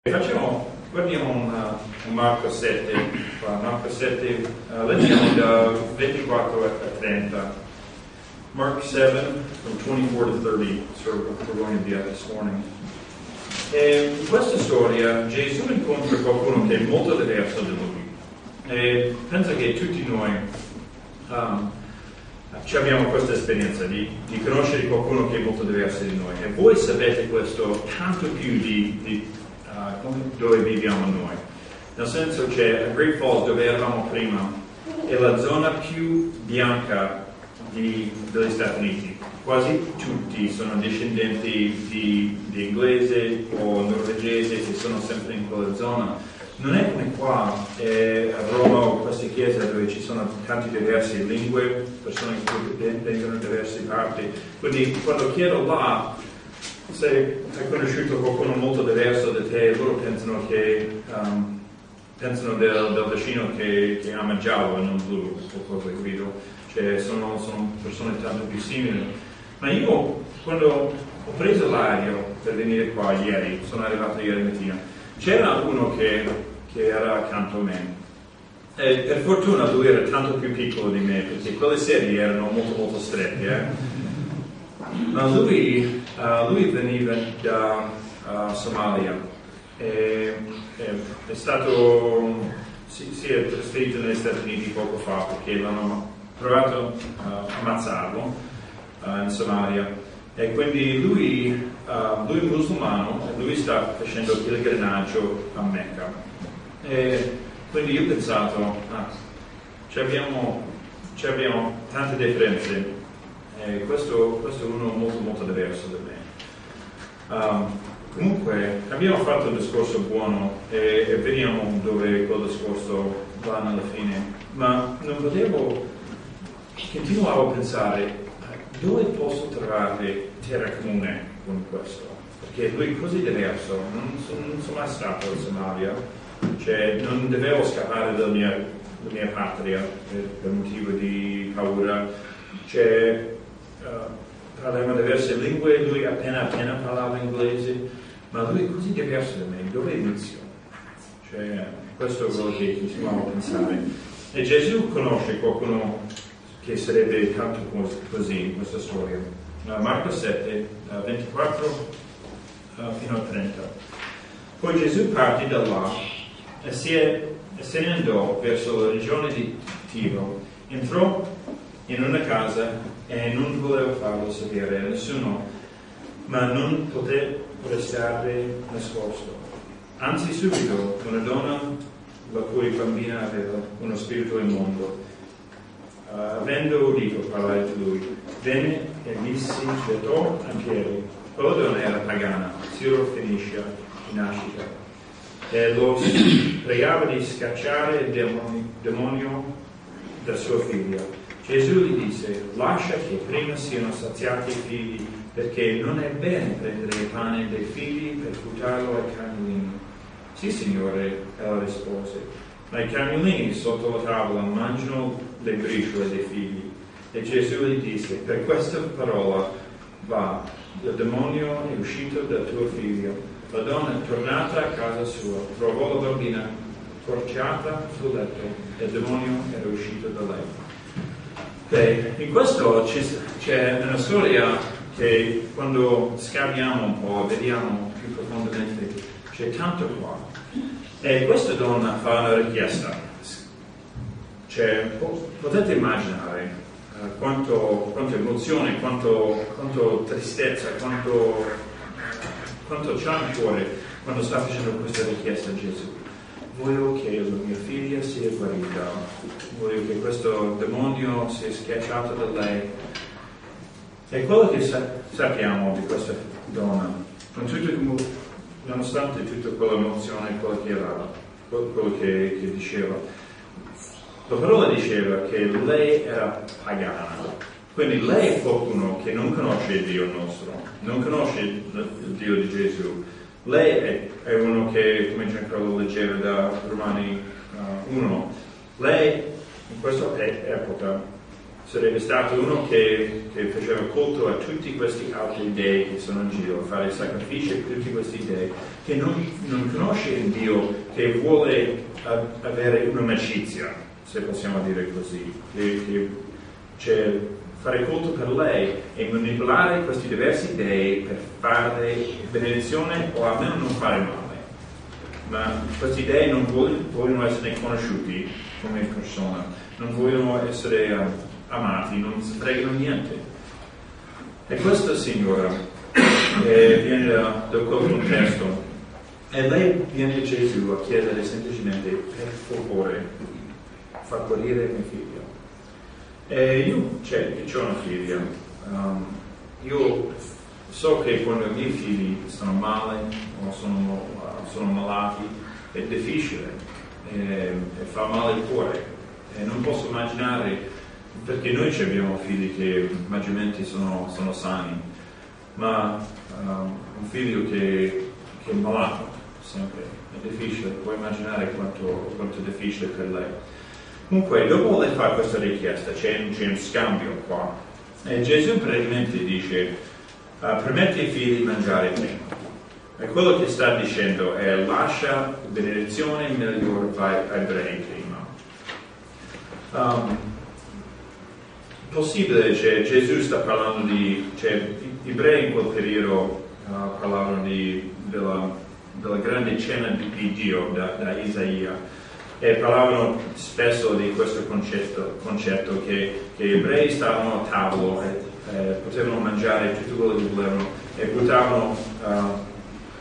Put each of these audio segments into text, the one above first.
Guardiamo un Marco 7, leggiamo da 24 a 30. Mark 7, from 24 to 30, so we're going to be at this morning. E in questa storia Gesù incontra qualcuno che è molto diverso da lui. E penso che tutti noi abbiamo questa esperienza di conoscere qualcuno che è molto diverso di noi. E voi sapete questo tanto più di dove viviamo noi. Nel senso che a Great Falls, dove eravamo prima, è la zona più bianca degli Stati Uniti. Quasi tutti sono discendenti di inglese o norvegese che sono sempre in quella zona. Non è come qua, a Roma o queste chiese dove ci sono tanti diverse lingue, persone che vengono da diverse parti. Quindi quando chiedo là, se hai conosciuto qualcuno molto diverso da te, loro pensano del vicino che ama giallo e non blu, qualcosa capito? Cioè sono persone tanto più simili. Ma io quando ho preso l'aereo per venire qua ieri, sono arrivato ieri mattina, c'era uno che era accanto a me. E per fortuna lui era tanto più piccolo di me, perché quelle sedie erano molto molto strette. Ma lui veniva da Somalia e è stato si è trasferito negli Stati Uniti poco fa perché l'hanno provato a ammazzarlo in Somalia, e quindi lui è musulmano e lui sta facendo il pellegrinaggio a Mecca. E quindi io ho pensato, abbiamo tante differenze. Questo è uno molto molto diverso da me. Comunque abbiamo fatto un discorso buono e vediamo dove quel discorso va alla fine, ma continuavo a pensare dove posso trovare terra comune con questo, perché lui è così diverso. Non sono mai stato in Somalia, cioè non dovevo scappare dalla mia patria per motivo di paura. Parliamo diverse lingue, lui appena parlava inglese, ma lui è così diverso da me, dove inizio? Questo è quello che continuiamo a pensare. E Gesù conosce qualcuno che sarebbe tanto così in questa storia. Marco 7, 24 fino a 30. Poi Gesù partì da là e se ne andò verso la regione di Tiro. Entrò in una casa e non voleva farlo sapere a nessuno, ma non poté restare nascosto. Anzi, subito una donna, la cui bambina aveva uno spirito immondo, avendo udito parlare di lui, venne e gli si gettò a piedi. Quella donna era pagana, Tiro Fenicia, in nascita, e lo pregava di scacciare il demonio da sua figlia. Gesù gli disse: lascia che prima siano saziati i figli, perché non è bene prendere il pane dei figli per buttarlo ai cagnolini. Sì, Signore, ella rispose, ma i cagnolini sotto la tavola mangiano le briciole dei figli. E Gesù gli disse: per questa parola va, il demonio è uscito da tua figlia. La donna, tornata a casa sua, trovò la bambina corciata sul letto e il demonio era uscito da lei. In questo c'è una storia che quando scaviamo un po' vediamo più profondamente, c'è tanto qua. E questa donna fa una richiesta. Potete immaginare quanto emozione, quanto tristezza, quanto c'ha in cuore quando sta facendo questa richiesta a Gesù. Voglio che la mia figlia sia guarita, voglio che questo demonio sia schiacciato da lei. E quello che sappiamo di questa donna, nonostante tutta quell'emozione, quello che diceva, la parola diceva che lei era pagana. Quindi lei è qualcuno che non conosce il Dio nostro, non conosce il Dio di Gesù. Lei è uno che, come Giancarlo leggeva da Romani 1, lei in questa epoca sarebbe stato uno che faceva culto a tutti questi altri dei che sono in giro, fare sacrifici a tutti questi dei, che non conosce il Dio, che vuole avere un'amicizia, se possiamo dire così, cioè fare culto per lei e manipolare questi diversi dei per fare benedizione o almeno non fare male. Ma questi dei non vogliono essere conosciuti come persona, non vogliono essere amati, non si fregano niente. E questa signora viene da quel contesto e lei viene a Gesù a chiedere semplicemente: per favore, fa guarire mia figlia. E io ho una figlia, io so che quando i miei figli stanno male o sono malati è difficile e fa male il cuore, e non posso immaginare, perché noi abbiamo figli che maggiormente sono sani, ma un figlio che è malato sempre è difficile. Puoi immaginare quanto è difficile per lei. Comunque, dopo lei fa questa richiesta, c'è un scambio qua, e Gesù praticamente dice: permette ai figli di mangiare prima. E quello che sta dicendo è: lascia benedizione migliore ai ebrei prima. Possibile, Gesù sta parlando gli ebrei in quel periodo parlavano della grande cena di Dio da Isaia, e parlavano spesso di questo concetto che gli ebrei stavano a tavolo e potevano mangiare tutto quello che volevano e buttavano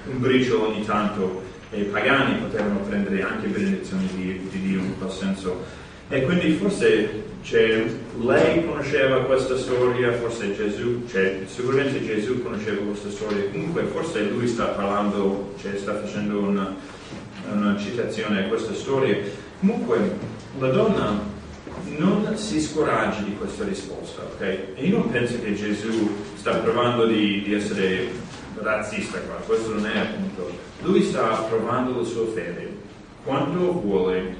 un briciolo ogni tanto, e i pagani potevano prendere anche benedizioni di Dio in quel senso. E quindi forse lei conosceva questa storia, forse Gesù, sicuramente Gesù conosceva questa storia, comunque forse lui sta parlando, sta facendo una citazione a questa storia. Comunque la donna non si scoraggia di questa risposta, ok? E io non penso che Gesù sta provando di essere razzista qua, questo non è appunto. Lui sta provando la sua fede, quanto vuole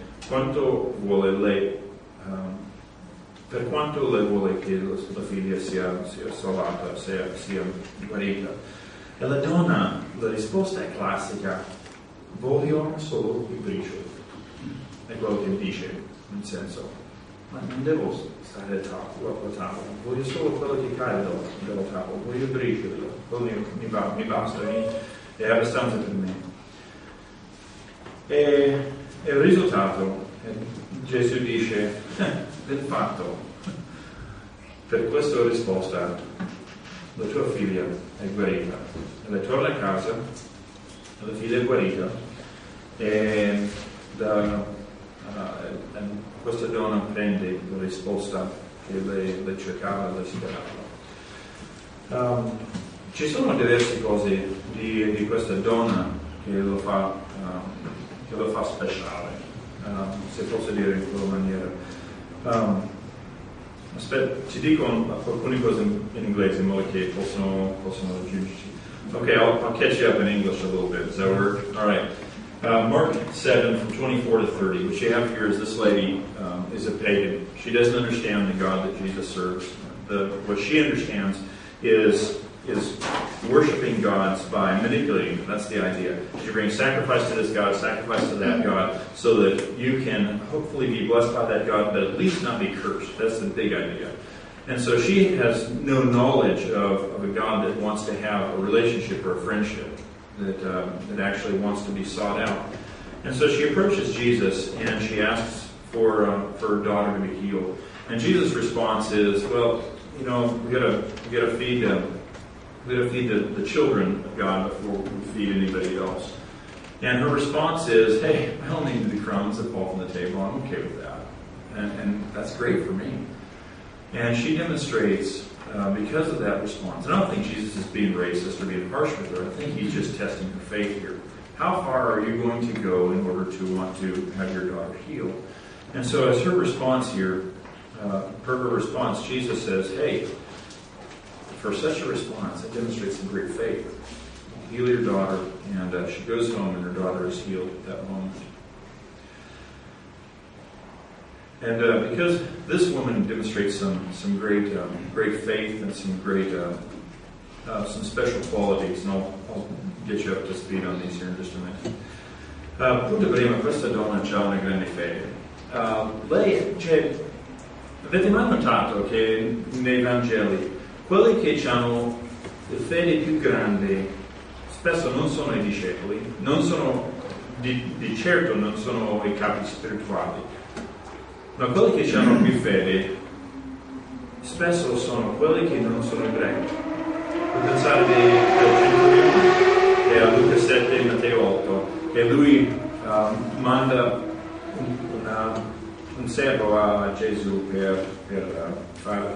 lei, per quanto lei vuole che la figlia sia salvata, sia guarita. E la donna, la risposta è classica: voglio solo il briciolo. È quello che dice, nel senso: ma non devo stare a tavola, voglio solo quello che cade dalla tavola, voglio il briciolo, quello mi basta, è abbastanza per me. E il risultato, Gesù dice: del fatto, per questa risposta la tua figlia è guarita. E lei torna a casa, la figlia è guarita, e questa donna prende la risposta che lei cercava, lei sperava. Ci sono diverse cose di questa donna che lo fa speciale, se posso dire in quella maniera. Ti dico alcune cose in inglese in modo che possono raggiungerci. Okay, I'll catch you up in English a little bit. Does that work? All right. Mark 7 from 24 to 30. What you have here is this lady is a pagan. She doesn't understand the God that Jesus serves. What she understands is worshiping gods by manipulating them. That's the idea. She brings sacrifice to this God, sacrifice to that God, so that you can hopefully be blessed by that God, but at least not be cursed. That's the big idea. And so she has no knowledge of a God that wants to have a relationship or a friendship, that actually wants to be sought out. And so she approaches Jesus and she asks for her daughter to be healed. And Jesus' response is, well, we gotta feed the children of God before we feed anybody else. And her response is, hey, I don't need the crumbs that fall from the table. I'm okay with that. And that's great for me. And she demonstrates, because of that response, and I don't think Jesus is being racist or being harsh with her. I think he's just testing her faith here. How far are you going to go in order to want to have your daughter healed? And so as her response here, per her response, Jesus says, hey, for such a response, it demonstrates some great faith. Heal your daughter, and she goes home and her daughter is healed at that moment. And because this woman demonstrates some great faith and some great some special qualities, and I'll get you up to speed on these here in just a minute. Punto prima, questa donna ha una grande fede. Lei, avete mai notato che nei Vangeli quelli che hanno la fede più grande spesso non sono i discepoli, non sono di certo non sono i capi spirituali, ma quelli che hanno più fede spesso sono quelli che non sono ebrei. Per pensare del centurione, che a Luca 7 e Matteo 8, che lui manda un servo a Gesù per far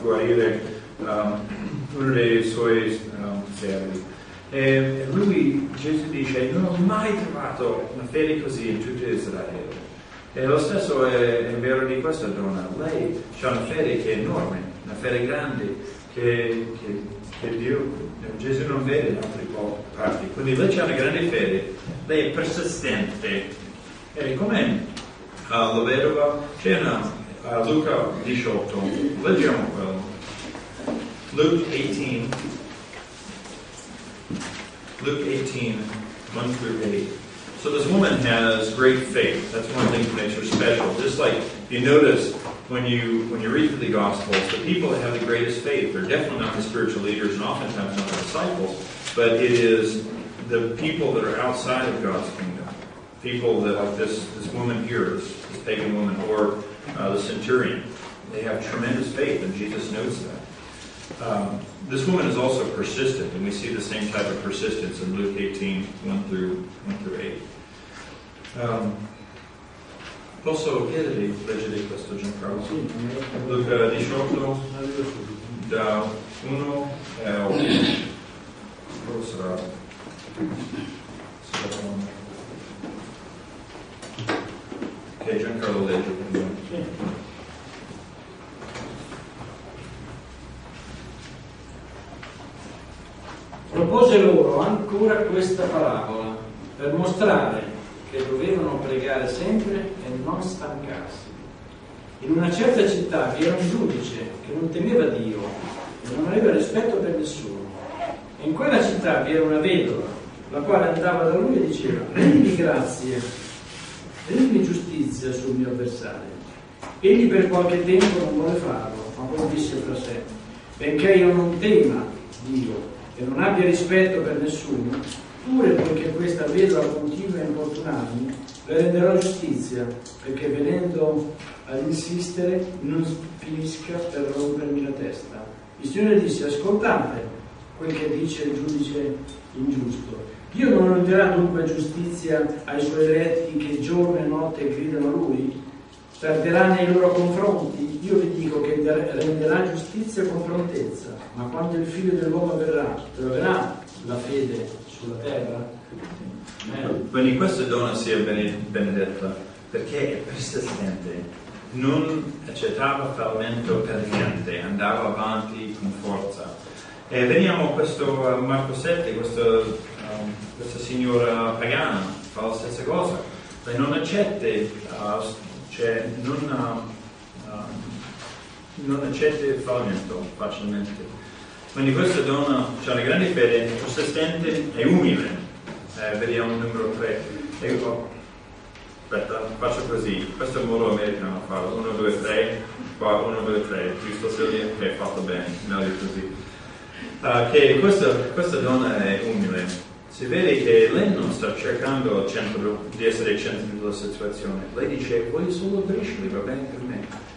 guarire uno dei suoi servi. E lui, Gesù dice, non ho mai trovato una fede così in tutto Israele. E lo stesso è vero di questa donna. Lei ha una fede che è enorme, una fede grande, che Gesù non vede in altre parti. Quindi lei ha una grande fede, lei è persistente. E come la vedova, c'è Luca 18, leggiamo quello. Luke 18, 1 through 8. So this woman has great faith. That's one thing that makes her special. Just like you notice when you read through the Gospels, the people that have the greatest faith, they're definitely not the spiritual leaders and oftentimes not the disciples, but it is the people that are outside of God's kingdom. People that, like this woman here, this pagan woman, or the centurion, they have tremendous faith, and Jesus knows that. This woman is also persistent, and we see the same type of persistence in Luke 18, 1 through 8. Posso chiedere di leggere questo, Giancarlo? Sì. Luca 18, da 1 a 8. Cosa sarà? Ok, Giancarlo legge per noi. Sì. Propose loro ancora questa parabola per mostrare che dovevano pregare sempre e non stancarsi. In una certa città vi era un giudice che non temeva Dio e non aveva rispetto per nessuno. E in quella città vi era una vedova, la quale andava da lui e diceva: rendimi grazie, rendimi giustizia sul mio avversario. Egli per qualche tempo non vuole farlo, ma poi disse fra sé: benché io non tema Dio e non abbia rispetto per nessuno, pure poiché questa vedova continua a importunarmi, le renderò giustizia, perché venendo ad insistere non finisca per rompermi la testa. Il Signore disse: ascoltate quel che dice il giudice ingiusto. Dio non renderà dunque giustizia ai suoi eletti che giorno e notte gridano a Lui? Tarderà nei loro confronti? Io vi dico che renderà giustizia con prontezza. Ma quando il Figlio dell'uomo verrà, troverà la fede sulla terra? Quindi questa donna sia benedetta perché è persistente, non accettava fallimento per niente, andava avanti con forza. E veniamo a questo Marco 7, questa signora pagana fa la stessa cosa. Lei non accetta non accetta il fallimento facilmente. Quindi questa donna ha una grande fede, persistente e umile. Vediamo il numero 3. Aspetta, faccio così. Questo è il modo americano a farlo. 1, 2, 3. Qua 1, 2, 3. Giusto Silvia? Ok, fatto bene. Meglio così. Che questa donna è umile. Si vede che lei non sta cercando di essere il centro della situazione. Lei dice: voglio solo bricioli, va bene per me.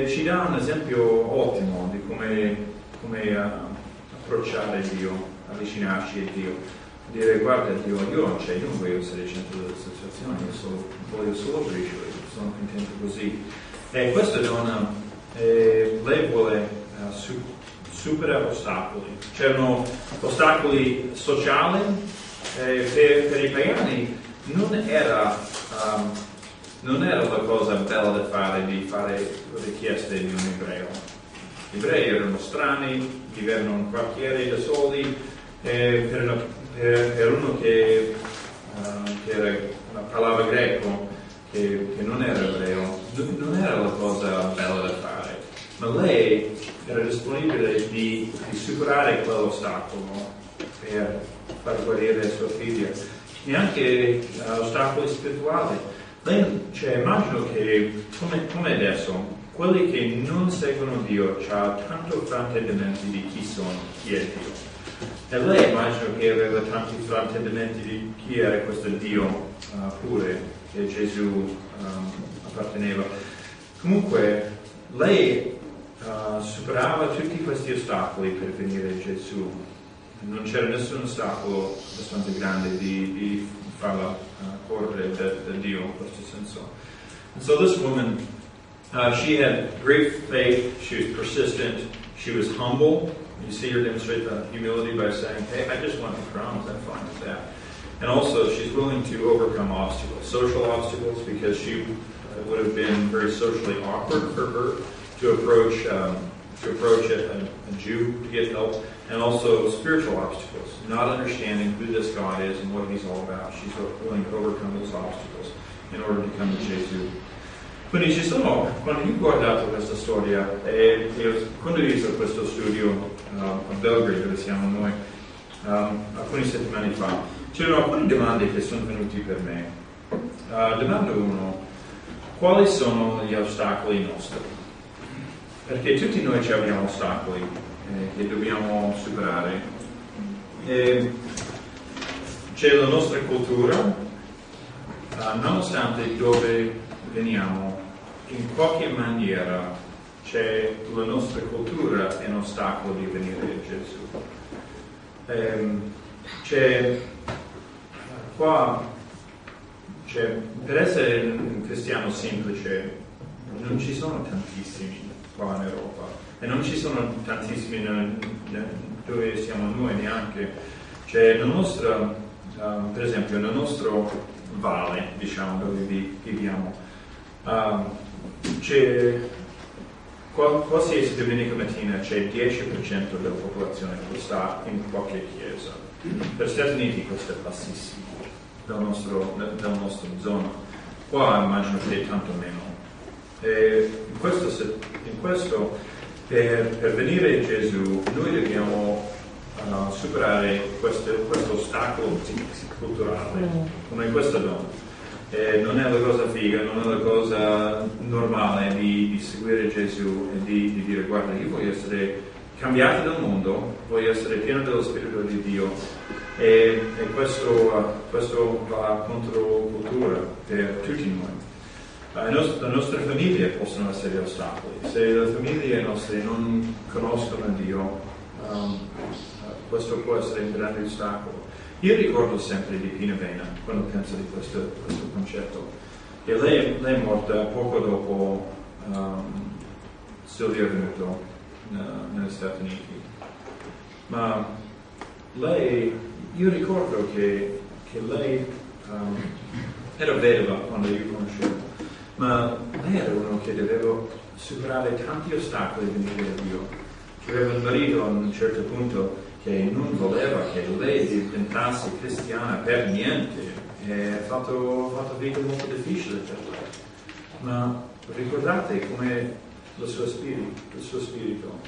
Ci dà un esempio ottimo di come approcciare Dio, avvicinarci a Dio, dire: guarda Dio, io non voglio essere il centro della situazione, voglio solo bricioli, sono contento così. E questa donna, lei vuole supera ostacoli. C'erano ostacoli sociali, per i pagani non era la cosa bella da fare di fare richieste di un ebreo. Gli ebrei erano strani, vivevano in quartieri da soli, per uno che parlava greco che non era ebreo, non era la cosa bella da fare, ma lei era disponibile di superare quell'ostacolo per far guarire sua figlia, e anche ostacoli spirituali. Lei, immagino che, come adesso, quelli che non seguono Dio hanno tanto fraintendimenti di chi è Dio. E lei immagino che aveva tanti fraintendimenti di chi era questo Dio pure, che Gesù apparteneva. Comunque, lei superava tutti questi ostacoli per venire a Gesù. Non c'era nessun ostacolo abbastanza grande di farla correre da Dio in questo senso. And so this woman, she had great faith, she was persistent, she was humble. You see her demonstrate the humility by saying, hey, I just want the crumbs, I'm fine with that. And also, she's willing to overcome obstacles, social obstacles, because she would have been very socially awkward for her to approach a Jew to get help, and also spiritual obstacles, not understanding who this God is and what He's all about. She's willing to overcome those obstacles in order to come to Gesù. Quindi quando io ho guardato questa storia e ho condiviso questo studio a Belgrado, dove siamo noi, alcune settimane fa, c'erano alcune domande che sono venute per me. Domanda 1: quali sono gli ostacoli nostri? Perché tutti noi abbiamo ostacoli che dobbiamo superare. C'è la nostra cultura, nonostante dove veniamo, in qualche maniera c'è la nostra cultura è un ostacolo di venire a Gesù. Per essere un cristiano semplice non ci sono tantissimi qua in Europa, e non ci sono tantissimi dove siamo noi neanche. C'è la nostra, per esempio, nel nostro valle, diciamo, dove viviamo, c'è qualsiasi domenica mattina c'è il 10% della popolazione che sta in qualche chiesa. Per Stati Uniti questo è bassissimo della nostra zona. Qua immagino che è tanto meno. In questo per venire a Gesù noi dobbiamo superare questo ostacolo culturale, come questa donna. Non è la cosa figa, non è la cosa normale di seguire Gesù e di dire: guarda, io voglio essere cambiato dal mondo, voglio essere pieno dello Spirito di Dio, e questo va contro cultura per tutti noi. Le nostre famiglie possono essere ostacoli. Se le famiglie nostre non conoscono Dio, questo può essere un grande ostacolo. Io ricordo sempre di Pina Vena quando penso di questo concetto. E lei è morta poco dopo Silvio è venuto negli Stati Uniti. Ma io ricordo che lei era vedova quando io conoscevo. Ma lei era uno che doveva superare tanti ostacoli per venire a Dio. Aveva un marito a un certo punto che non voleva che lei diventasse cristiana per niente, e ha fatto vita molto difficile per lei. Ma ricordate come il suo spirito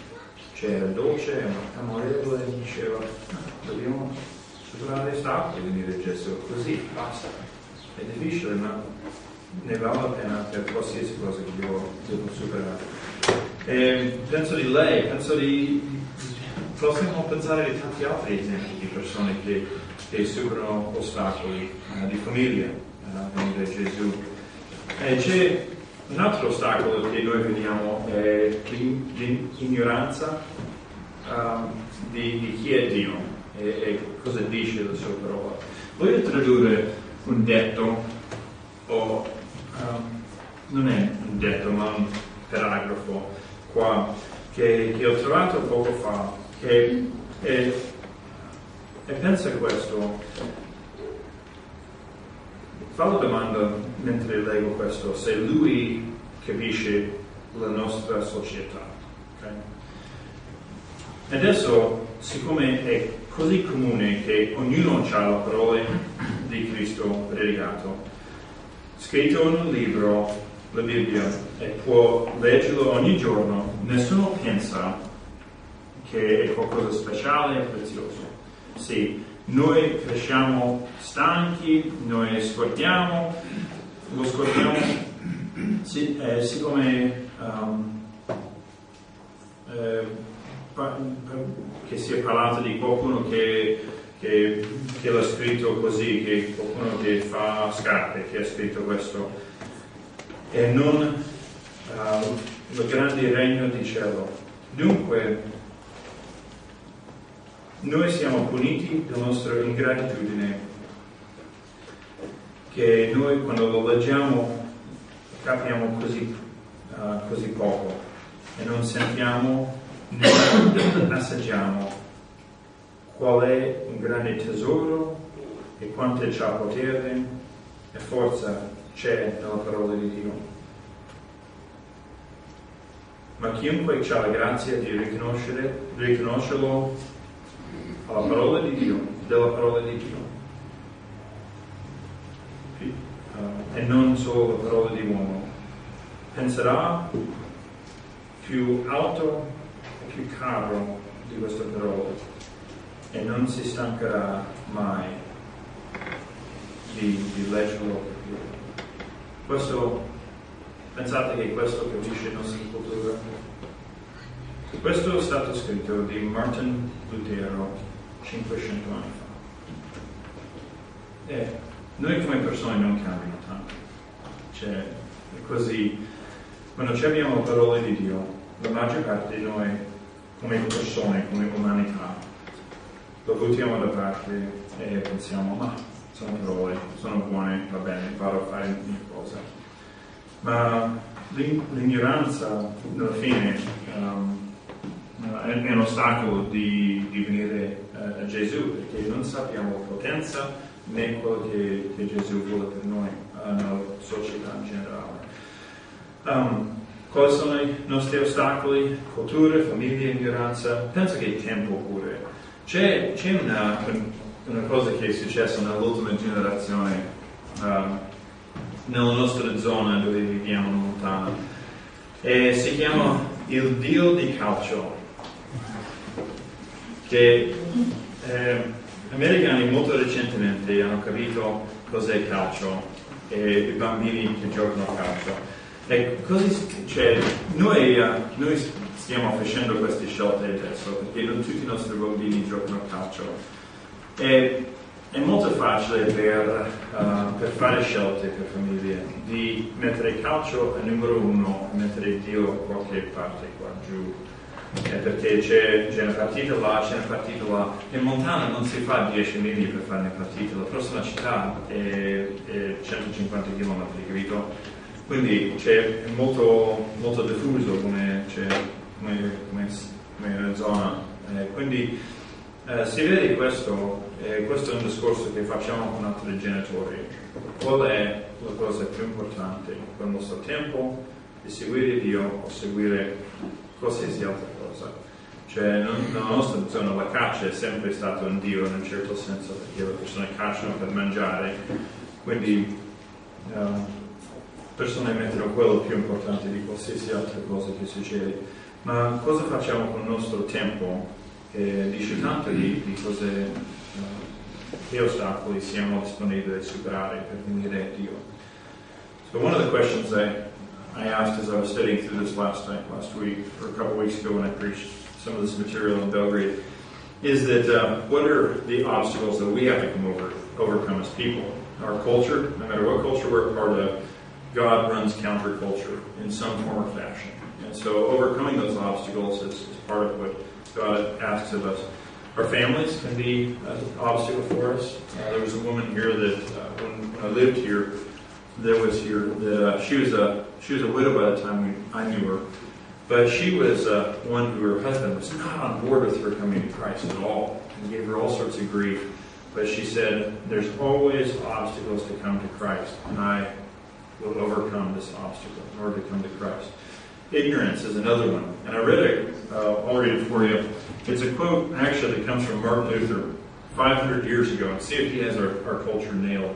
c'era dolce, amorevole, e diceva: dobbiamo superare ostacoli per venire a Gesù, così basta. È difficile, ma ne vale la pena per qualsiasi cosa che io devo superare. E penso di lei, possiamo pensare di tanti altri esempi di persone che superano ostacoli di famiglia a venire a Gesù. E c'è un altro ostacolo che noi vediamo, è l'ignoranza di chi è Dio e cosa dice la sua parola. Voglio tradurre un detto, non è un detto ma un paragrafo qua che ho trovato poco fa, e pensa questo. Fa la domanda mentre leggo questo, se lui capisce la nostra società. Okay? Adesso, siccome è così comune che ognuno ha la parola di Cristo predicato, scritto in un libro, la Bibbia, e può leggerlo ogni giorno, nessuno pensa che è qualcosa speciale e prezioso. Sì, noi cresciamo stanchi, noi lo scordiamo, siccome che si è parlato di qualcuno che l'ha scritto così, che qualcuno che fa scarpe, che ha scritto questo, e non il grande regno di cielo. Dunque, noi siamo puniti dalla nostra ingratitudine, che noi quando lo leggiamo capiamo così poco e non sentiamo, non assaggiamo qual è un grande tesoro e quanto c'ha potere e forza c'è nella parola di Dio. Ma chiunque ha la grazia di riconoscerlo alla parola di Dio, della parola di Dio, e non solo la parola di uomo, penserà più alto e più caro di questa parola e non si stancherà mai di leggerlo. Questo, pensate che questo capisce la nostra cultura? Questo è stato scritto di Martin Lutero 500 anni fa. E noi come persone non cambiamo tanto. Cioè, è così, quando abbiamo la parola di Dio, la maggior parte di noi, come persone, come umanità, lo buttiamo da parte e pensiamo, ma sono parole, sono buone, va bene, vado a fare la mia cosa. Ma l'ignoranza, alla fine, è un ostacolo di venire a Gesù, perché non sappiamo la potenza né quello che Gesù vuole per noi, nella società in generale. Quali sono i nostri ostacoli? Cultura, famiglia, ignoranza. Penso che tempo pure. C'è una cosa che è successa nell'ultima generazione, nella nostra zona dove viviamo lontano, e si chiama il dio di calcio, che gli americani molto recentemente hanno capito cos'è calcio e i bambini che giocano a calcio. E così, cioè, noi stiamo facendo queste scelte adesso perché non tutti i nostri bambini giocano a calcio. E è molto facile per fare scelte per famiglie di mettere calcio a numero 1 e mettere Dio a qualche parte qua giù. Perché c'è una partita là, c'è una partita là. In Montana non si fa 10 miglia per fare una partita, la prossima città è 150 km, capito? Quindi è molto, molto diffuso come una zona. Quindi si vede questo è un discorso che facciamo con altri genitori. Qual è la cosa più importante con il nostro tempo? Di seguire Dio o seguire qualsiasi altra cosa? Cioè, nella nostra zona la caccia è sempre stata un Dio in un certo senso, perché le persone cacciano per mangiare, quindi persone mettono quello più importante di qualsiasi altra cosa che succede. Ma cosa facciamo con il nostro tempo? Dice tanto di cose, che ostacoli siamo disponibili a superare per venire a Dio. So one of the questions I asked as I was studying through this last week, or a couple weeks ago when I preached some of this material in Belgrade, is that what are the obstacles that we have to overcome as people? Our culture, no matter what culture we're a part of, God runs counterculture in some form or fashion. And so overcoming those obstacles is part of what God asks of us. Our families can be an obstacle for us. There was a woman here that when I lived here, she was a widow by the time I knew her, but she was one who her husband was not on board with her coming to Christ at all, and gave her all sorts of grief. But she said, "There's always obstacles to come to Christ, and I will overcome this obstacle in order to come to Christ." Ignorance is another one, and I read it. I'll read it for you. It's a quote actually that comes from Martin Luther 500 years ago, and see if he has our culture nailed.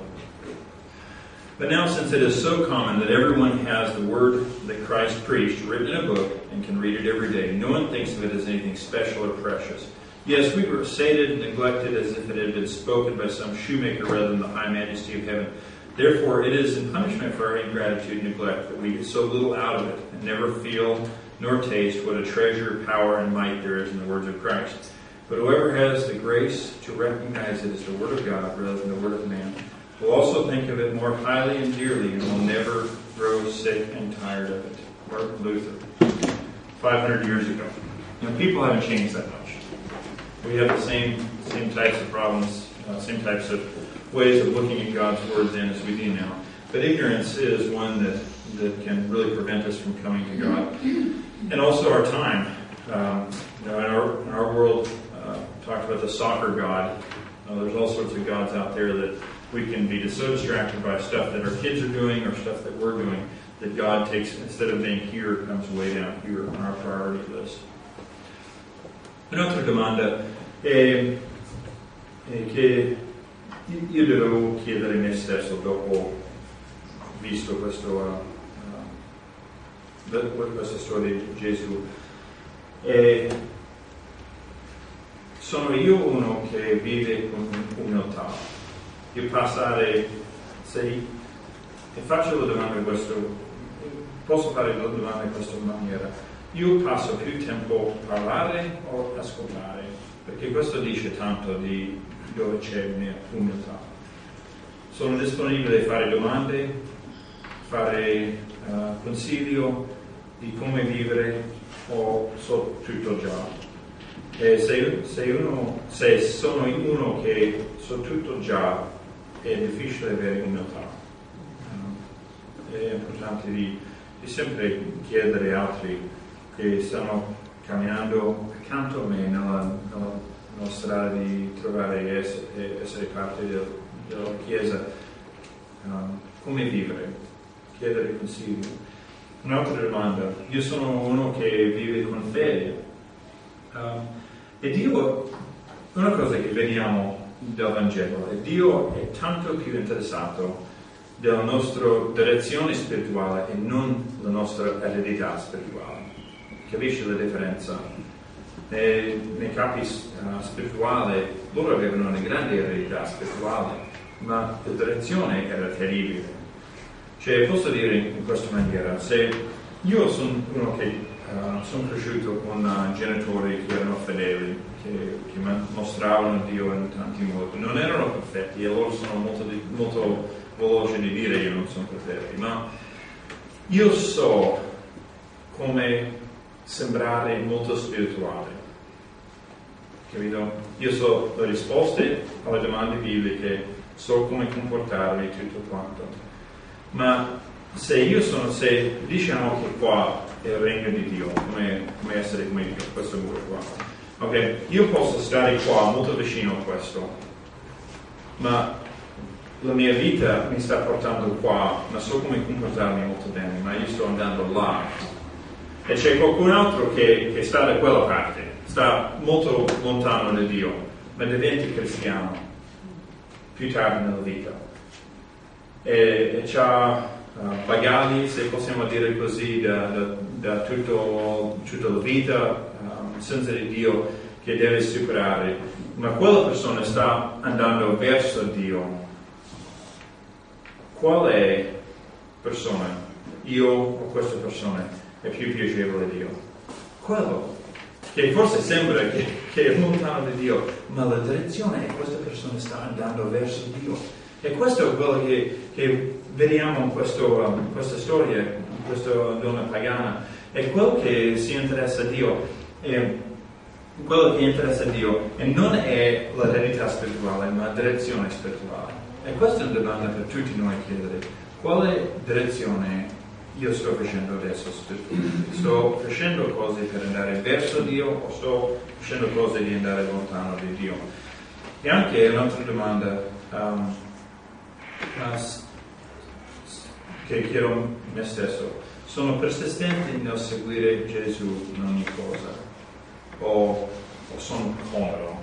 But now, since it is so common that everyone has the word that Christ preached written in a book and can read it every day, no one thinks of it as anything special or precious. Yes, we were sated and neglected as if it had been spoken by some shoemaker rather than the high majesty of heaven. Therefore, it is in punishment for our ingratitude and neglect that we get so little out of it and never feel nor taste what a treasure, power, and might there is in the words of Christ. But whoever has the grace to recognize it as the word of God rather than the word of man will also think of it more highly and dearly and will never grow sick and tired of it. Martin Luther, 500 years ago. People haven't changed that much. We have the same types of problems, same types of ways of looking at God's word then as we do now. But ignorance is one that can really prevent us from coming to God. And also our time. In our world, talked about the soccer god. There's all sorts of gods out there that we can be so distracted by stuff that our kids are doing or stuff that we're doing that God takes, instead of being here, comes way down here on our priority list. Un'altra domanda è che io dovevo chiedere me stesso dopo visto questa storia di Gesù. Sono io uno che vive con umiltà. Io passare, e faccio la domanda posso fare la domanda in questa maniera. Io passo più tempo a parlare o ascoltare? Perché questo dice tanto di dove c'è mia umiltà. Sono disponibile a fare domande, fare consiglio di come vivere o so tutto già. E se sono uno che so tutto già, è difficile avere umiltà. È importante di sempre chiedere a altri che stanno camminando accanto a me nella strada di trovare essere parte della Chiesa, come vivere, chiedere consigli. Un'altra domanda: io sono uno che vive con fede. E Dio, una cosa che vediamo dal Vangelo, è Dio è tanto più interessato della nostra direzione spirituale e non la nostra eredità spirituale. Capisci la differenza? Nei capi spirituali loro avevano una grande eredità spirituale, ma la direzione era terribile. Cioè, posso dire in questa maniera, se io sono uno che sono cresciuto con genitori che erano fedeli, che mostravano Dio in tanti modi, non erano perfetti e loro sono molto veloci di dire io non sono perfetti, ma io so come sembrare molto spirituale, capito? Io so le risposte alle domande bibliche, so come comportarmi, tutto quanto, ma se diciamo che qua è il regno di Dio, come essere come questo muro qua. Ok, io posso stare qua molto vicino a questo, ma la mia vita mi sta portando qua, ma so come comportarmi molto bene, ma io sto andando là. E c'è qualcun altro che sta da quella parte, sta molto lontano da Dio, ma diventa cristiano più tardi nella vita. E c'ha bagagli, se possiamo dire così, da tutta la vita senza di Dio che deve superare, ma quella persona sta andando verso Dio. Quale persona, io o questa persona, è più piacevole a Dio? Quello che forse sembra che è lontano da Dio, ma la direzione è questa persona sta andando verso Dio. E questo è quello che vediamo in questa storia, in questa donna pagana. È quello che si interessa a Dio. Quello che interessa a Dio e non è la verità spirituale, ma la direzione spirituale. E questa è una domanda per tutti noi chiedere: quale direzione io sto facendo adesso spiritualmente? Sto facendo cose per andare verso Dio o sto facendo cose di andare lontano di Dio? E anche un'altra domanda che chiedo a me stesso: sono persistente nel seguire Gesù in ogni cosa? O sono comodo?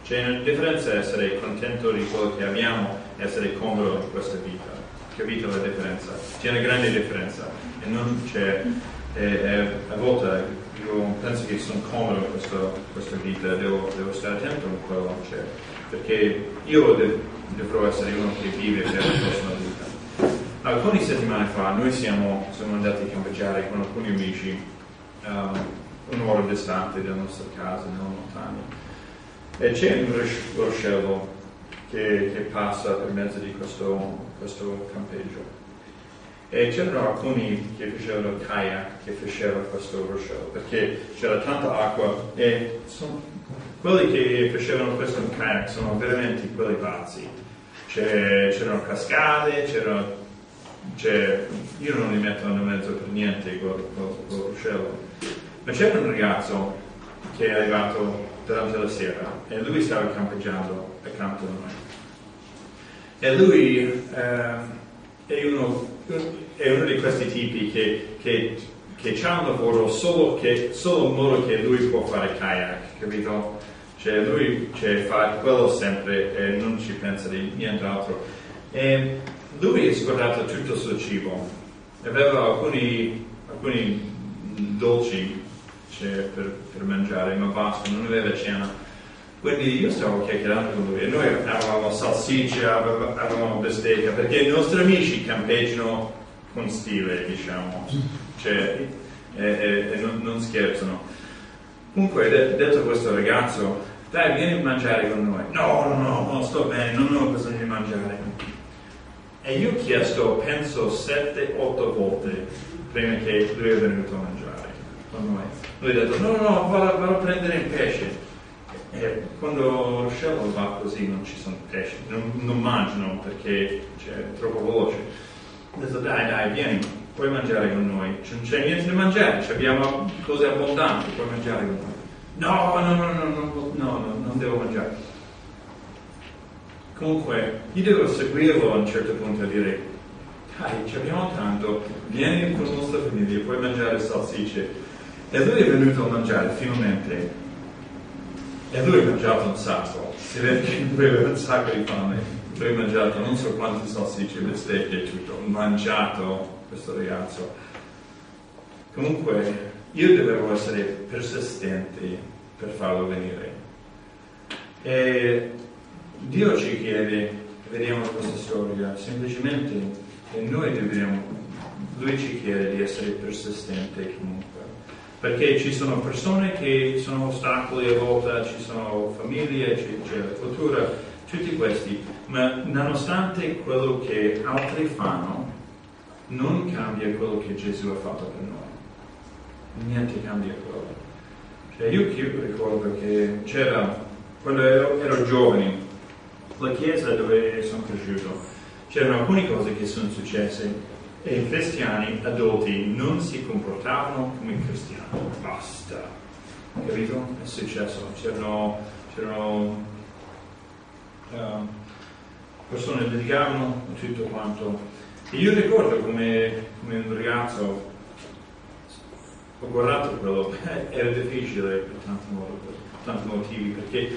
C'è una differenza essere contento di quello che abbiamo e essere comodo in questa vita. capito la differenza? C'è una grande differenza e non c'è, a volte io penso che sono comodo in questa vita, devo stare attento a quello, perché io dovrò essere uno che vive per la prossima vita. Alcune settimane fa noi siamo andati a campeggiare con alcuni amici un'ora distante dalla nostra casa, nella montagna, e c'è un ruscello che passa per mezzo di questo campeggio. E c'erano alcuni che facevano kayak, che facevano questo ruscello, perché c'era tanta acqua e quelli che facevano questo kayak sono veramente quelli pazzi. C'erano cascate, io non li metto in mezzo per niente col ruscello. Ma c'era un ragazzo che è arrivato durante la sera e lui stava campeggiando accanto a noi. E lui è uno di questi tipi che c'ha un lavoro solo in modo che lui può fare kayak, capito? Lui fa quello sempre e non ci pensa di nient'altro. E lui ha scordato tutto il suo cibo. Aveva alcuni dolci per mangiare, ma basta, non aveva cena. Quindi io stavo chiacchierando con lui e noi avevamo salsiccia, avevamo bistecca, perché i nostri amici campeggiano con stile, diciamo, e non scherzano. Comunque, detto questo ragazzo, dai, vieni a mangiare con noi. No, sto bene, non ho bisogno di mangiare. E io ho chiesto, penso, 7-8 volte prima che lui è venuto a mangiare con noi. Lui ha detto, no, vado a prendere il pesce. E quando il ruscello va così non ci sono pesci, non mangiano perché è troppo veloce. Ho detto dai, vieni, puoi mangiare con noi, non c'è niente da mangiare, abbiamo cose abbondanti, puoi mangiare con noi. No, non devo mangiare. Comunque, io devo seguirlo a un certo punto a dire, dai, ci abbiamo tanto, vieni con la nostra famiglia, puoi mangiare salsicce. E lui è venuto a mangiare finalmente. E lui ha mangiato un sacco, si vede che lui aveva un sacco di fame, lui ha mangiato non so quante salsicce, bistecche e tutto, ha mangiato questo ragazzo. Comunque io dovevo essere persistente per farlo venire. E Dio ci chiede, vediamo questa storia, semplicemente che lui ci chiede di essere persistente comunque. Perché ci sono persone che sono ostacoli a volte, ci sono famiglie, c'è la cultura, tutti questi, ma nonostante quello che altri fanno, non cambia quello che Gesù ha fatto per noi. Niente cambia quello. Io ricordo che quando ero giovane, la chiesa dove sono cresciuto, c'erano alcune cose che sono successe. E i cristiani adulti non si comportavano come cristiani, basta, capito? È successo, c'erano persone che litigavano e tutto quanto. E io ricordo come un ragazzo ho guardato quello, era difficile per tanti motivi, perché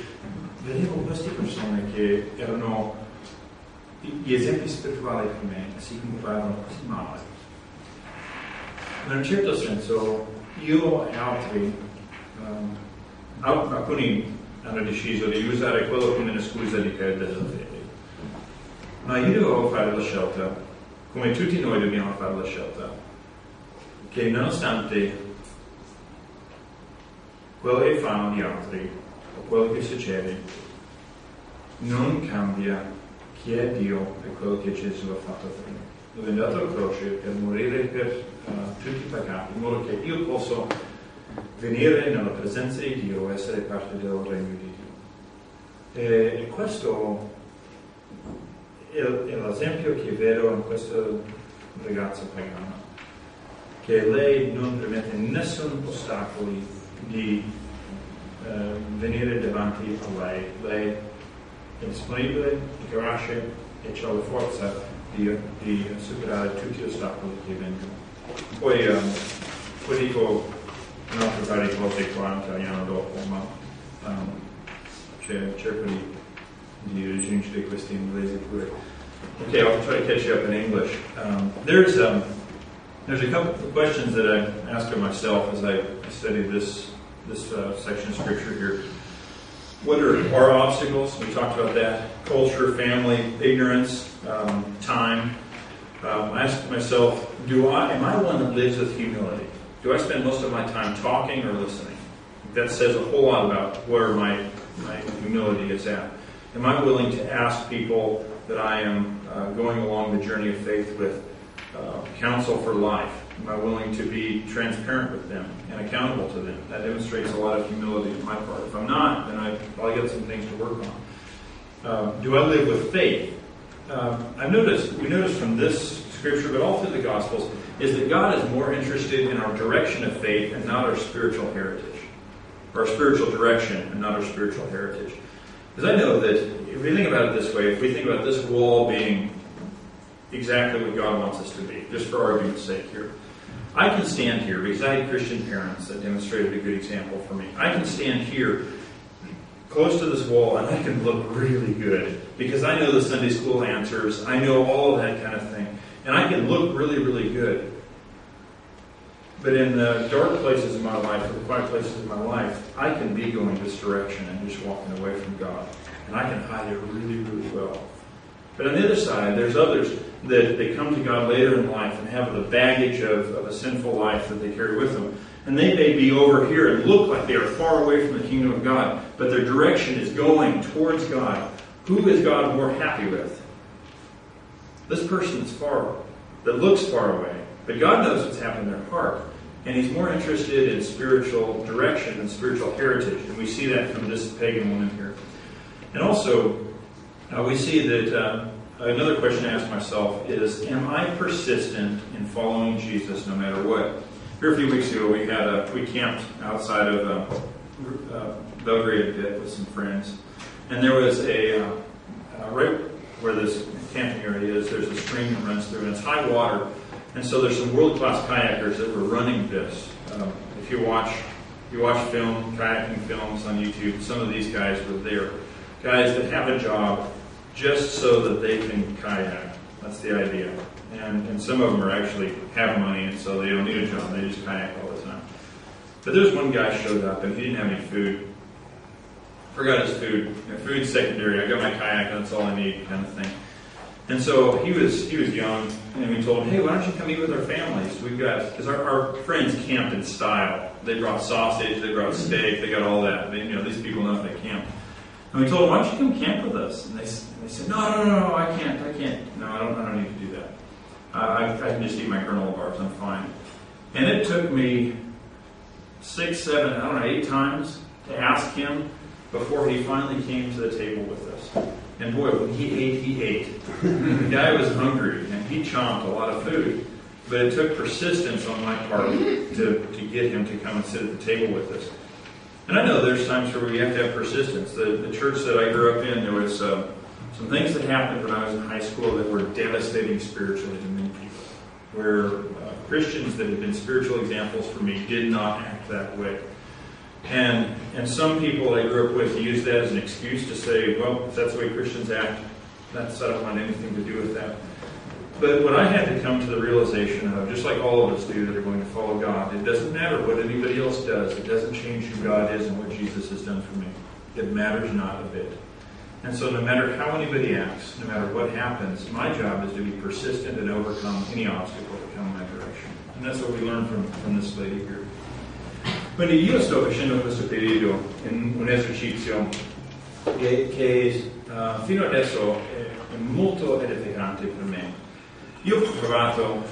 vedevo queste persone che erano gli esempi spirituali per me si comportavano così male. Ma in un certo senso io e altri, alcuni hanno deciso di usare quello come una scusa di perdere la fede. Ma io dovevo fare la scelta, come tutti noi dobbiamo fare la scelta, che nonostante quello che fanno gli altri o quello che succede, non cambia chi è Dio e quello che Gesù ha fatto per noi. Lui è andato alla croce per morire per tutti i peccati, in modo che io possa venire nella presenza di Dio e essere parte del regno di Dio. E questo è l'esempio che vedo in questo ragazzo pagano, che lei non permette nessun ostacolo di venire davanti a lei. Lei è disponibile, capace e c'ha la forza di superare tutti gli ostacoli che vengono. Poi dico un'altra varie cose 40 anni dopo, ma cerco di raggiungere questi inglesi pure. Okay, I'll try to catch you up in English. There's a couple of questions that I asked of myself as I studied this section of Scripture here. What are our obstacles? We talked about that. Culture, family, ignorance, time. I asked myself, am I one that lives with humility? Do I spend most of my time talking or listening? That says a whole lot about where my humility is at. Am I willing to ask people that I am going along the journey of faith with counsel for life? Am I willing to be transparent with them and accountable to them? That demonstrates a lot of humility on my part. If I'm not, then I've probably got some things to work on. Do I live with faith? we noticed from this scripture, but all through the Gospels, is that God is more interested in our direction of faith and not our spiritual heritage. Our spiritual direction and not our spiritual heritage. Because I know that if we think about it this way, if we think about this wall being exactly what God wants us to be, just for argument's sake here, I can stand here because I had Christian parents that demonstrated a good example for me. I can stand here close to this wall and I can look really good because I know the Sunday school answers. I know all of that kind of thing. And I can look really, really good. But in the dark places of my life, or the quiet places of my life, I can be going this direction and just walking away from God. And I can hide it really, really well. But on the other side, there's others that they come to God later in life and have the baggage of a sinful life that they carry with them. And they may be over here and look like they are far away from the kingdom of God, but their direction is going towards God. Who is God more happy with? This person that looks far away, but God knows what's happening in their heart. And He's more interested in spiritual direction and spiritual heritage. And we see that from this pagan woman here. And also, we see that another question I ask myself is, am I persistent in following Jesus no matter what? Here a few weeks ago, we camped outside of Belgrade a bit with some friends. And there was right where this camping area is, there's a stream that runs through, and it's high water. And so there's some world-class kayakers that were running this. If you watch kayaking films on YouTube, some of these guys were there. Guys that have a job just so that they can kayak. That's the idea. And some of them actually have money, and so they don't need a job. They just kayak all the time. But there's one guy showed up, and he didn't have any food. Forgot his food. Food's secondary. I got my kayak, that's all I need, kind of thing. And so he was young, and we told him, hey, why don't you come eat with our families? Because our friends camped in style. They brought sausage, they brought steak, they got all that. These people know if they camp. And we told them, why don't you come camp with us? And they said, no, I can't. No, I don't need to do that. I can just eat my granola bars, I'm fine. And it took me 6, 7, 8 times to ask him before he finally came to the table with us. And boy, when he ate. The guy was hungry, and he chomped a lot of food. But it took persistence on my part to get him to come and sit at the table with us. And I know there's times where we have to have persistence. The church that I grew up in, there was some things that happened when I was in high school that were devastating spiritually to many people. Where Christians that had been spiritual examples for me did not act that way. And some people I grew up with used that as an excuse to say, well, if that's the way Christians act, I don't want anything to do with that. But what I had to come to the realization of, just like all of us do that are going to follow God, it doesn't matter what anybody else does. It doesn't change who God is and what Jesus has done for me. It matters not a bit. And so no matter how anybody acts, no matter what happens, my job is to be persistent and overcome any obstacle that comes in my direction. And that's what we learned from this lady here. Quindi io sto facendo questo periodo in un esercizio che fino adesso è molto edificante per me. Io ho provato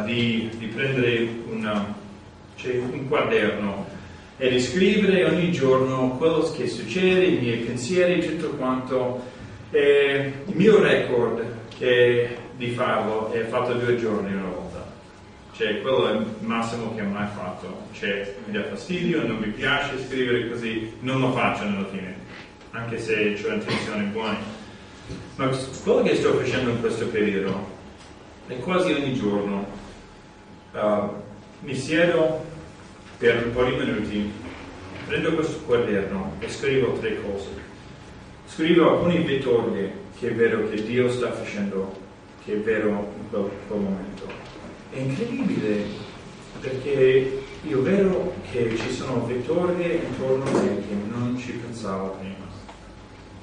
di prendere un quaderno e di scrivere ogni giorno quello che succede, i miei pensieri, tutto quanto. E il mio record di farlo è fatto 2 giorni una volta. Quello è il massimo che ho mai fatto. Mi dà fastidio, non mi piace scrivere così, non lo faccio alla fine, anche se ho intenzioni buone. Ma quello che sto facendo in questo periodo è quasi ogni giorno mi siedo per un po' di minuti, prendo questo quaderno e scrivo 3 cose. Scrivo alcune vittorie che è vero che Dio sta facendo, che è vero in quel momento. È incredibile perché io vedo che ci sono vittorie intorno a me che non ci pensavo prima.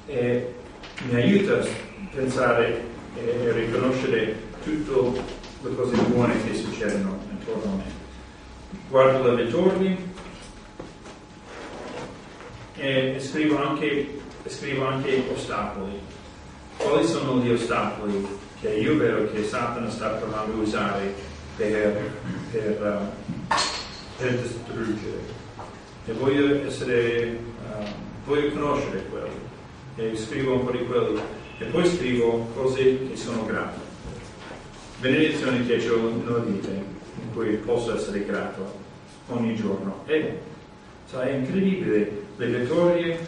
E mi aiuta a pensare e riconoscere tutte le cose buone che succedono intorno a me. Guardo le vittorie e scrivo anche ostacoli. Quali sono gli ostacoli che io vedo che Satana sta provando a usare per distruggere? E voglio conoscere quelli. E scrivo un po' di quelli. E poi scrivo cose che sono grato. Benedizioni che ho nella vita, in cui posso essere grato ogni giorno. E è incredibile le vittorie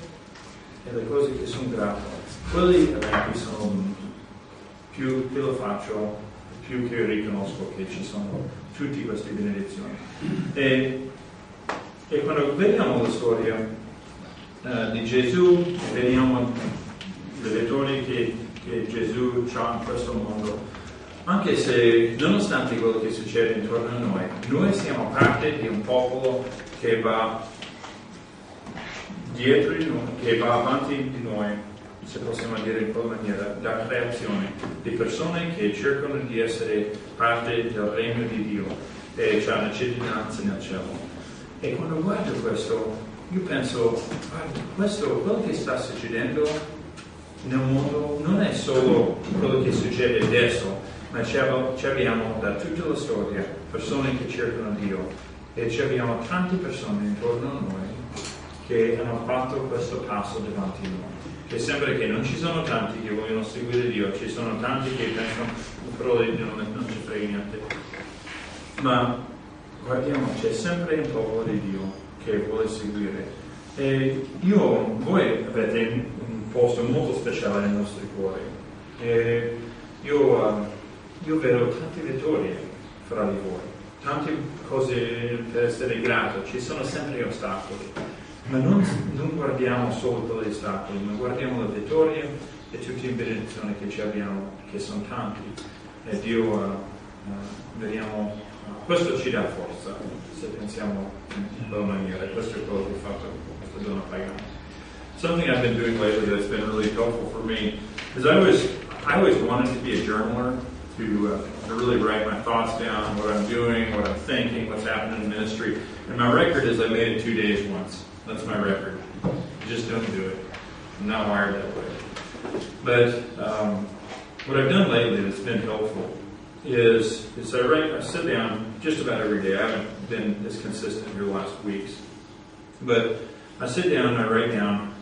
e le cose che sono grato. Quelli eventi sono venuti. Più che lo faccio, più che riconosco che ci sono tutte queste benedizioni. E quando vediamo la storia di Gesù, vediamo le vittorie che Gesù ha in questo mondo, anche se nonostante quello che succede intorno a noi siamo parte di un popolo che va dietro di noi, che va avanti di noi, se possiamo dire in quella maniera, da creazione, di persone che cercano di essere parte del regno di Dio e c'è una cittadinanza nel cielo. E quando guardo questo, io penso, quello che sta succedendo nel mondo non è solo quello che succede adesso, ma ci abbiamo da tutta la storia persone che cercano Dio e ci abbiamo tante persone intorno a noi che hanno fatto questo passo davanti a noi. Che sembra che non ci sono tanti che vogliono seguire Dio, ci sono tanti che pensano, però non ci frega niente. Ma guardiamo, c'è sempre un popolo di Dio che vuole seguire. E voi avete un posto molto speciale nei nostri cuori. E io vedo tante vittorie fra di voi, tante cose per essere grato, ci sono sempre ostacoli. Ma non guardiamo solo quegli ostacoli, ma guardiamo le vittorie e tutte le benedizioni che ci abbiamo, che sono tanti. E Dio, vediamo, questo ci dà forza, se pensiamo in quella maniera. Questo è quello che ha fatto questa donna pagana. Something I've been doing lately that's been really helpful for me is I always wanted to be a journaler, to really write my thoughts down, what I'm doing, what I'm thinking, what's happening in ministry. And my record is I made it 2 days once. That's my record. I just don't do it. I'm not wired that way. But what I've done lately that's been helpful is I sit down just about every day. I haven't been as consistent in the last weeks. But I sit down and I write down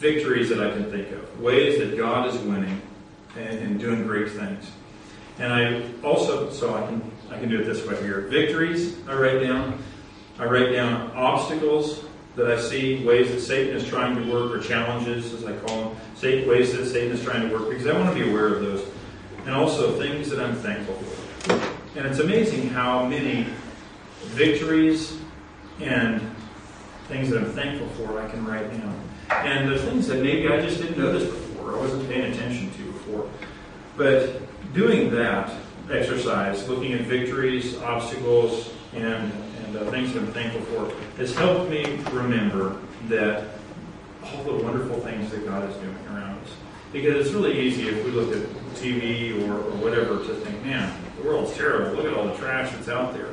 victories that I can think of, ways that God is winning and doing great things. And I also, so I can do it this way here. Victories I write down. I write down obstacles that I see, ways that Satan is trying to work, or challenges, as I call them, ways that Satan is trying to work, because I want to be aware of those. And also things that I'm thankful for. And it's amazing how many victories and things that I'm thankful for I can write down. And the things that maybe I just didn't notice before, I wasn't paying attention to before. But doing that exercise, looking at victories, obstacles, and things that I'm thankful for, has helped me remember that all the wonderful things that God is doing around us. Because it's really easy if we look at TV or whatever to think, man, the world's terrible. Look at all the trash that's out there.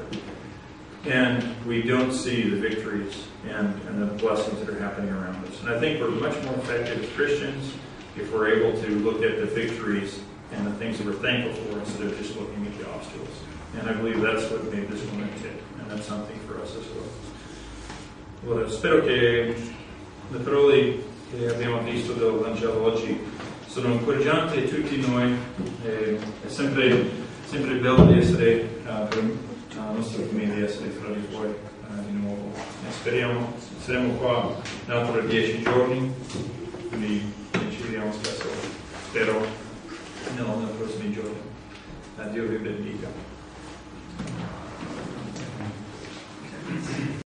And we don't see the victories and the blessings that are happening around us. And I think we're much more effective as Christians if we're able to look at the victories and the things that we're thankful for instead of just looking at the obstacles. And I believe that's what made this woman tick. And that's something for us as well. Allora, spero che le parole che abbiamo visto del Vangelo oggi sono incoraggianti a tutti noi. È sempre bello di essere per la nostra famiglia, essere fra di voi di nuovo. E saremo qua in altri 10 giorni, quindi ci vediamo spesso, spero nei prossimi giorni. Dio vi benedica.